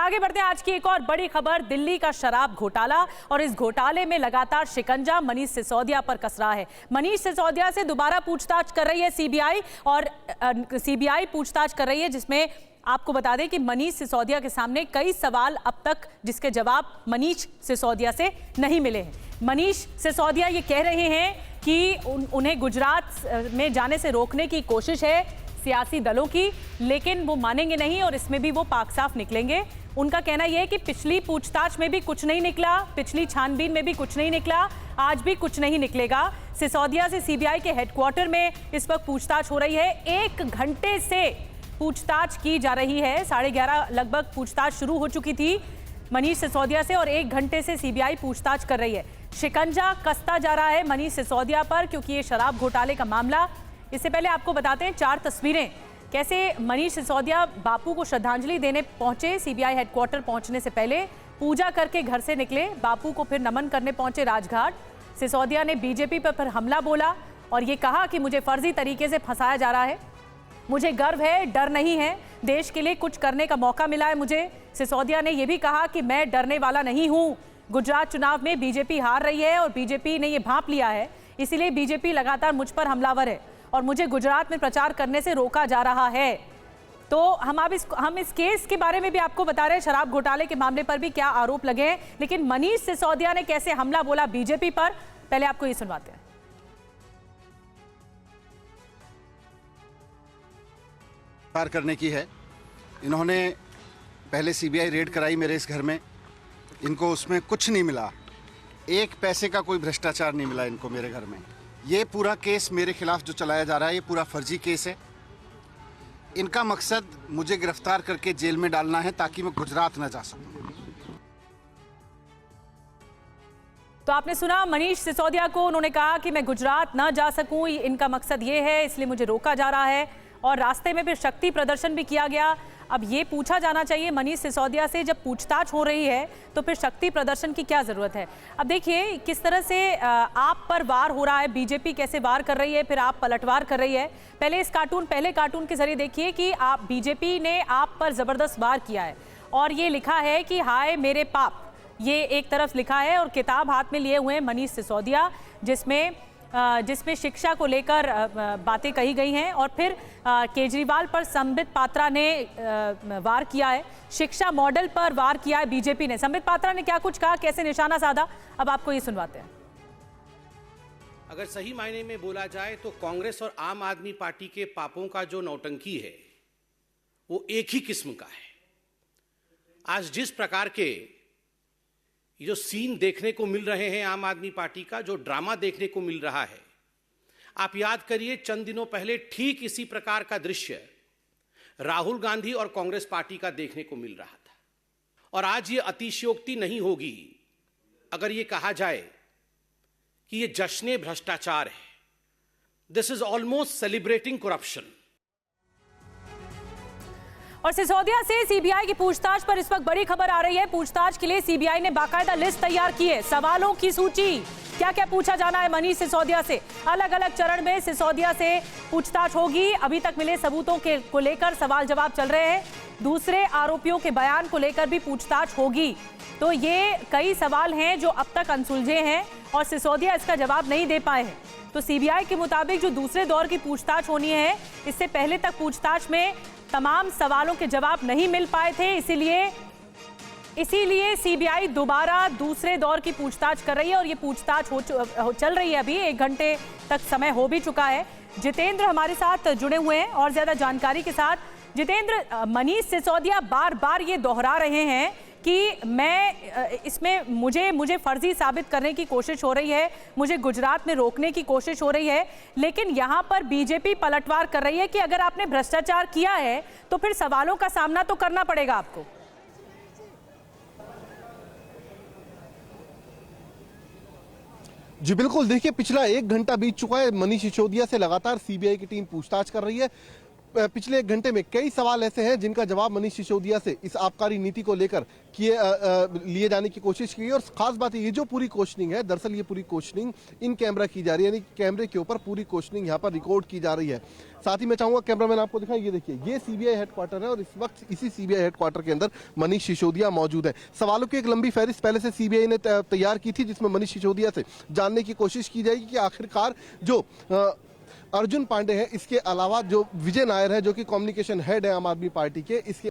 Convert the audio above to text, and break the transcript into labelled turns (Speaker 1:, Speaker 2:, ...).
Speaker 1: आगे बढ़ते हैं। आज की एक और बड़ी खबर, दिल्ली का शराब घोटाला, और इस घोटाले में लगातार शिकंजा मनीष सिसोदिया पर कस रहा है। मनीष सिसोदिया से दोबारा पूछताछ कर रही है सीबीआई, और सीबीआई पूछताछ कर रही है जिसमें आपको बता दें कि मनीष सिसोदिया के सामने कई सवाल अब तक जिसके जवाब मनीष सिसोदिया से नहीं मिले हैं। मनीष सिसोदिया ये कह रहे हैं कि उन्हें गुजरात में जाने से रोकने की कोशिश है सियासी दलों की, लेकिन वो मानेंगे नहीं और इसमें भी वो पाक साफ निकलेंगे। उनका कहना यह है कि पिछली पूछताछ में भी कुछ नहीं निकला, पिछली छानबीन में भी कुछ नहीं निकला, आज भी कुछ नहीं निकलेगा। सिसोदिया से सीबीआई के हेडक्वार्टर में इस वक्त पूछताछ हो रही है। 1 घंटे से पूछताछ की जा रही है। 11:30 लगभग पूछताछ शुरू हो चुकी थी मनीष सिसोदिया से, और 1 घंटे से सीबीआई पूछताछ कर रही है। शिकंजा कसता जा रहा है मनीष सिसोदिया पर, क्योंकि ये शराब घोटाले का मामला। इससे पहले आपको बताते हैं 4 तस्वीरें, कैसे मनीष सिसोदिया बापू को श्रद्धांजलि देने पहुंचे। सीबीआई हेडक्वार्टर पहुंचने से पहले पूजा करके घर से निकले, बापू को फिर नमन करने पहुंचे राजघाट। सिसोदिया ने बीजेपी पर फिर हमला बोला और ये कहा कि मुझे फर्जी तरीके से फंसाया जा रहा है, मुझे गर्व है, डर नहीं है, देश के लिए कुछ करने का मौका मिला है मुझे। सिसोदिया ने यह भी कहा कि मैं डरने वाला नहीं हूं। गुजरात चुनाव में बीजेपी हार रही है और बीजेपी ने यह भांप लिया है, इसीलिए बीजेपी लगातार मुझ पर हमलावर है और मुझे गुजरात में प्रचार करने से रोका जा रहा है। तो हम इस केस के बारे में भी आपको बता रहे हैं, शराब घोटाले के मामले पर भी क्या आरोप लगे हैं, लेकिन मनीष सिसोदिया ने कैसे हमला बोला बीजेपी पर, पहले आपको ये सुनवाते हैं।
Speaker 2: करने की है। इन्होंने पहले सीबीआई रेड कराई मेरे इस घर में, इनको उसमें कुछ नहीं मिला, 1 पैसे का कोई भ्रष्टाचार नहीं मिला इनको मेरे घर में। ये पूरा केस मेरे खिलाफ जो चलाया जा रहा है, ये पूरा फर्जी केस है। इनका मकसद मुझे गिरफ्तार करके जेल में डालना है ताकि मैं गुजरात न जा सकूं।
Speaker 1: तो आपने सुना मनीष सिसोदिया को, उन्होंने कहा कि मैं गुजरात न जा सकूं, इनका मकसद ये है, इसलिए मुझे रोका जा रहा है। और रास्ते में फिर शक्ति प्रदर्शन भी किया गया। अब ये पूछा जाना चाहिए मनीष सिसोदिया से, जब पूछताछ हो रही है तो फिर शक्ति प्रदर्शन की क्या जरूरत है। अब देखिए किस तरह से आप पर वार हो रहा है, बीजेपी कैसे वार कर रही है, फिर आप पलटवार कर रही है। पहले कार्टून के जरिए देखिए कि आप बीजेपी ने आप पर जबरदस्त वार किया है और ये लिखा है कि हाय मेरे पाप, ये एक तरफ लिखा है और किताब हाथ में लिए हुए हैं मनीष सिसोदिया, जिसमें शिक्षा को लेकर बातें कही गई हैं। और फिर केजरीवाल पर संबित पात्रा ने वार किया है, शिक्षा मॉडल पर वार किया है बीजेपी ने। संबित पात्रा ने क्या कुछ कहा, कैसे निशाना साधा, अब आपको ये सुनवाते हैं।
Speaker 3: अगर सही मायने में बोला जाए तो कांग्रेस और आम आदमी पार्टी के पापों का जो नौटंकी है वो एक ही किस्म का है। आज जिस प्रकार के ये जो सीन देखने को मिल रहे हैं आम आदमी पार्टी का, जो ड्रामा देखने को मिल रहा है, आप याद करिए चंद दिनों पहले ठीक इसी प्रकार का दृश्य राहुल गांधी और कांग्रेस पार्टी का देखने को मिल रहा था। और आज ये अतिशयोक्ति नहीं होगी अगर ये कहा जाए कि ये जश्न भ्रष्टाचार है। This is almost celebrating corruption.
Speaker 1: और सिसोदिया से सीबीआई की पूछताछ पर इस वक्त बड़ी खबर आ रही है। पूछताछ के लिए सीबीआई ने बाकायदा लिस्ट तैयार की है, सवालों की सूची, क्या क्या पूछा जाना है मनीष सिसोदिया से। अलग अलग चरण में सिसोदिया से पूछताछ होगी। अभी तक मिले सबूतों को लेकर सवाल जवाब चल रहे हैं, दूसरे आरोपियों के बयान को लेकर भी पूछताछ होगी। तो ये कई सवाल हैं जो अब तक अनसुलझे हैं और सिसोदिया इसका जवाब नहीं दे पाए हैं। तो सीबीआई के मुताबिक जो दूसरे दौर की पूछताछ होनी है, इससे पहले तक पूछताछ में तमाम सवालों के जवाब नहीं मिल पाए थे, इसीलिए सीबीआई दोबारा दूसरे दौर की पूछताछ कर रही है। और ये पूछताछ चल रही है, अभी 1 घंटे तक समय हो भी चुका है। जितेंद्र हमारे साथ जुड़े हुए हैं और ज्यादा जानकारी के साथ। जितेंद्र, मनीष सिसोदिया बार बार ये दोहरा रहे हैं कि मैं इसमें मुझे फर्जी साबित करने की कोशिश हो रही है, मुझे गुजरात में रोकने की कोशिश हो रही है, लेकिन यहां पर बीजेपी पलटवार कर रही है कि अगर आपने भ्रष्टाचार किया है तो फिर सवालों का सामना तो करना पड़ेगा आपको।
Speaker 4: जी बिल्कुल, देखिए पिछला 1 घंटा बीत चुका है, मनीष सिसोदिया से लगातार सीबीआई की टीम पूछताछ कर रही है। पिछले एक घंटे में कई सवाल ऐसे हैं जिनका जवाब मनीष सिसोदिया से इस आबकारी नीति को लेकर लिए जाने की कोशिश की है। और खास बात ये जो पूरी क्वेश्चनिंग है, दरअसल ये पूरी क्वेश्चनिंग इन कैमरा की जा रही है, यानी कैमरे के ऊपर पूरी क्वेश्चनिंग यहाँ पर रिकॉर्ड की जा रही है। साथ ही मैं चाहूंगा कैमरामैन आपको दिखाएं, ये देखिए ये सीबीआई हेडक्वार्टर है और इस वक्त इसी सीबीआई हेडक्वार्टर के अंदर मनीष सिसोदिया मौजूद है। सवालों की एक लंबी फहरिस्त पहले से सीबीआई ने तैयार की थी, जिसमें मनीष सिसोदिया से जानने की कोशिश की जाएगी कि आखिरकार जो अर्जुन पांडे है, इसके अलावा जो विजय नायर है जो कि कम्युनिकेशन हेड है आम आदमी पार्टी के, इसके